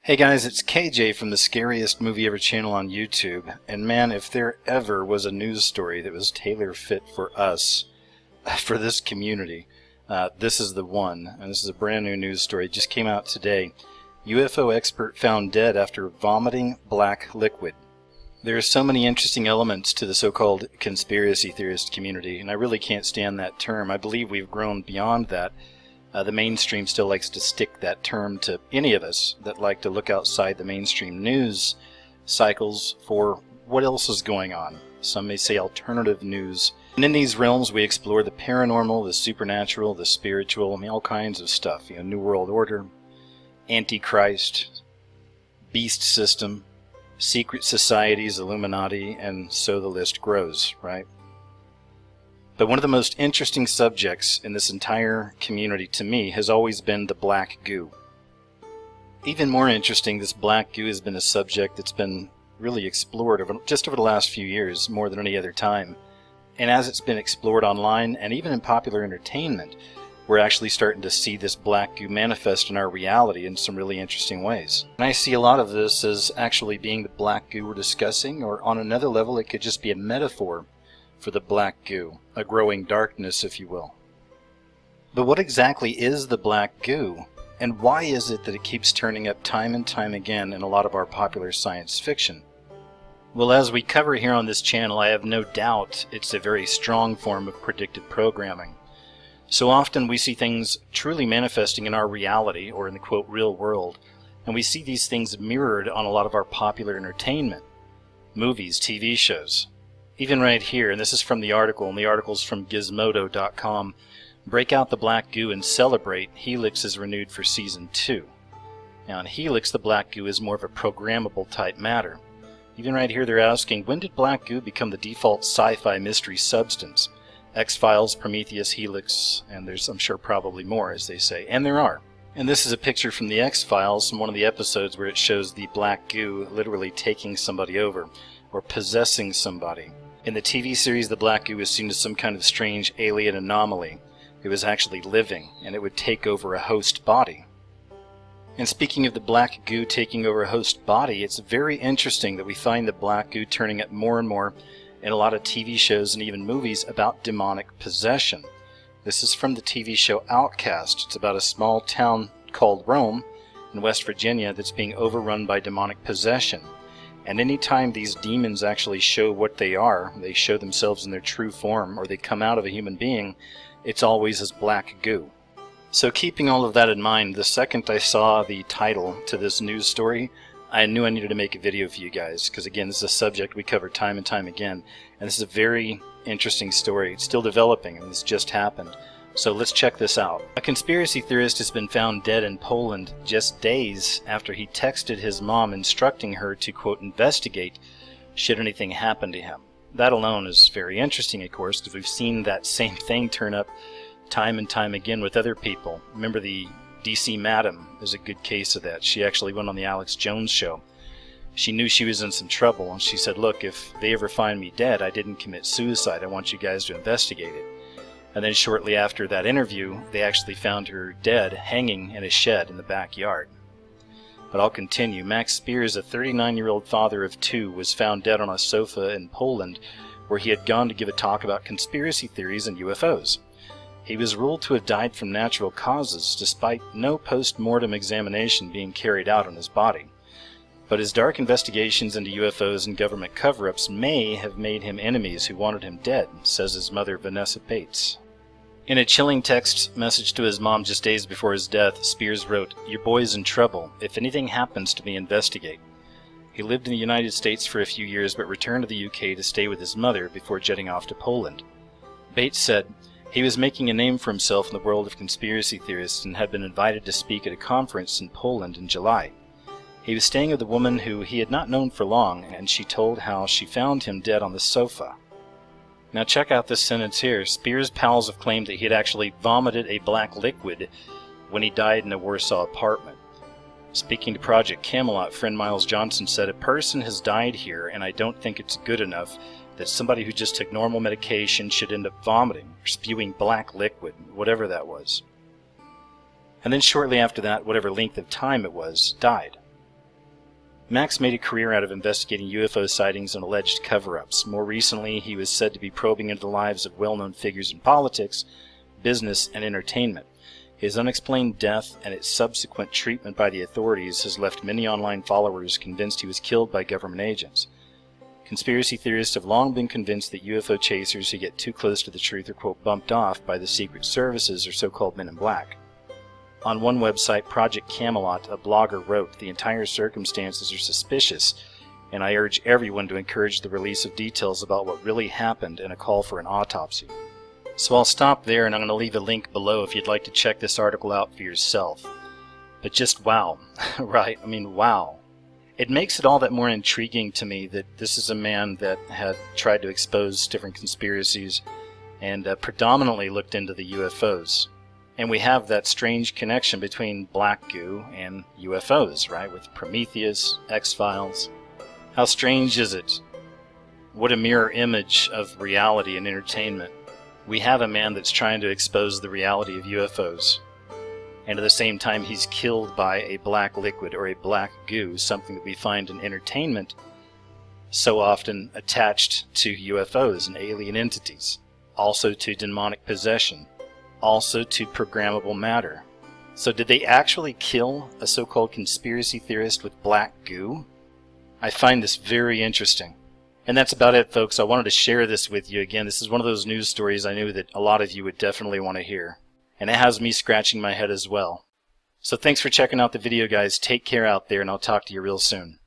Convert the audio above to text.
Hey guys, it's KJ from the Scariest Movie Ever channel on YouTube, and man, if there ever was a news story that was tailor-fit for us, for this community, this is the one. And this is a brand new news story. It just came out today. UFO expert found dead after vomiting black liquid. There are so many interesting elements to the so-called conspiracy theorist community, and I really can't stand that term. I believe we've grown beyond that. The mainstream still likes to stick that term to any of us that like to look outside the mainstream news cycles for what else is going on. Some may say alternative news. And in these realms we explore the paranormal, the supernatural, the spiritual, I mean all kinds of stuff. New World Order, Antichrist, beast system, secret societies, Illuminati, and so the list grows, right? But one of the most interesting subjects in this entire community to me has always been the black goo. Even more interesting, this black goo has been a subject that's been really explored just over the last few years, more than any other time. And as it's been explored online and even in popular entertainment, we're actually starting to see this black goo manifest in our reality in some really interesting ways. And I see a lot of this as actually being the black goo we're discussing, or on another level it could just be a metaphor for the black goo, a growing darkness, if you will. But what exactly is the black goo, and why is it that it keeps turning up time and time again in a lot of our popular science fiction? Well, as we cover here on this channel, I have no doubt it's a very strong form of predictive programming. So often we see things truly manifesting in our reality, or in the quote real world, and we see these things mirrored on a lot of our popular entertainment, movies, TV shows. Even right here, and this is from the article, and the article's from Gizmodo.com, break out the black goo and celebrate, Helix is renewed for Season 2. Now in Helix, the black goo is more of a programmable type matter. Even right here they're asking, when did black goo become the default sci-fi mystery substance? X-Files, Prometheus, Helix, and there's, I'm sure, probably more, as they say. And there are. And this is a picture from the X-Files, from one of the episodes where it shows the black goo literally taking somebody over, or possessing somebody. In the TV series, the black goo was seen as some kind of strange alien anomaly. It was actually living, and it would take over a host body. And speaking of the black goo taking over a host body, it's very interesting that we find the black goo turning up more and more in a lot of TV shows and even movies about demonic possession. This is from the TV show Outcast. It's about a small town called Rome in West Virginia that's being overrun by demonic possession. And anytime these demons actually show what they are, they show themselves in their true form, or they come out of a human being, it's always as black goo. So keeping all of that in mind, the second I saw the title to this news story, I knew I needed to make a video for you guys, because again, this is a subject we cover time and time again, and this is a very interesting story. It's still developing, and this just happened. So let's check this out. A conspiracy theorist has been found dead in Poland just days after he texted his mom instructing her to, quote, investigate should anything happen to him. That alone is very interesting, of course, because we've seen that same thing turn up time and time again with other people. Remember the DC Madam is a good case of that. She actually went on the Alex Jones show. She knew she was in some trouble, and she said, look, if they ever find me dead, I didn't commit suicide. I want you guys to investigate it. And then shortly after that interview, they actually found her dead, hanging in a shed in the backyard. But I'll continue. Max Spears, a 39-year-old father of two, was found dead on a sofa in Poland, where he had gone to give a talk about conspiracy theories and UFOs. He was ruled to have died from natural causes, despite no post-mortem examination being carried out on his body. But his dark investigations into UFOs and government cover-ups may have made him enemies who wanted him dead, says his mother, Vanessa Bates. In a chilling text message to his mom just days before his death, Spears wrote, "Your boy's in trouble. If anything happens to me, investigate." He lived in the United States for a few years but returned to the UK to stay with his mother before jetting off to Poland. Bates said, he was making a name for himself in the world of conspiracy theorists and had been invited to speak at a conference in Poland in July. He was staying with a woman who he had not known for long, and she told how she found him dead on the sofa. Now check out this sentence here. Spears' pals have claimed that he had actually vomited a black liquid when he died in a Warsaw apartment. Speaking to Project Camelot, friend Miles Johnson said, "A person has died here, and I don't think it's good enough that somebody who just took normal medication should end up vomiting or spewing black liquid, whatever that was." And then shortly after that, whatever length of time it was, died. Max made a career out of investigating UFO sightings and alleged cover-ups. More recently, he was said to be probing into the lives of well-known figures in politics, business, and entertainment. His unexplained death and its subsequent treatment by the authorities has left many online followers convinced he was killed by government agents. Conspiracy theorists have long been convinced that UFO chasers who get too close to the truth are, quote, bumped off by the secret services or so-called men in black. On one website, Project Camelot, a blogger wrote, "The entire circumstances are suspicious, and I urge everyone to encourage the release of details about what really happened and a call for an autopsy." So I'll stop there, and I'm going to leave a link below if you'd like to check this article out for yourself. But just wow. Right, I mean wow. It makes it all that more intriguing to me that this is a man that had tried to expose different conspiracies and predominantly looked into the UFOs. And we have that strange connection between black goo and UFOs, right? With Prometheus, X-Files. How strange is it? What a mirror image of reality and entertainment. We have a man that's trying to expose the reality of UFOs. And at the same time, he's killed by a black liquid or a black goo, something that we find in entertainment so often attached to UFOs and alien entities. Also to demonic possession. Also to programmable matter. So did they actually kill a so-called conspiracy theorist with black goo? I find this very interesting. And that's about it, folks. I wanted to share this with you again. This is one of those news stories I knew that a lot of you would definitely want to hear. And it has me scratching my head as well. So thanks for checking out the video, guys. Take care out there, and I'll talk to you real soon.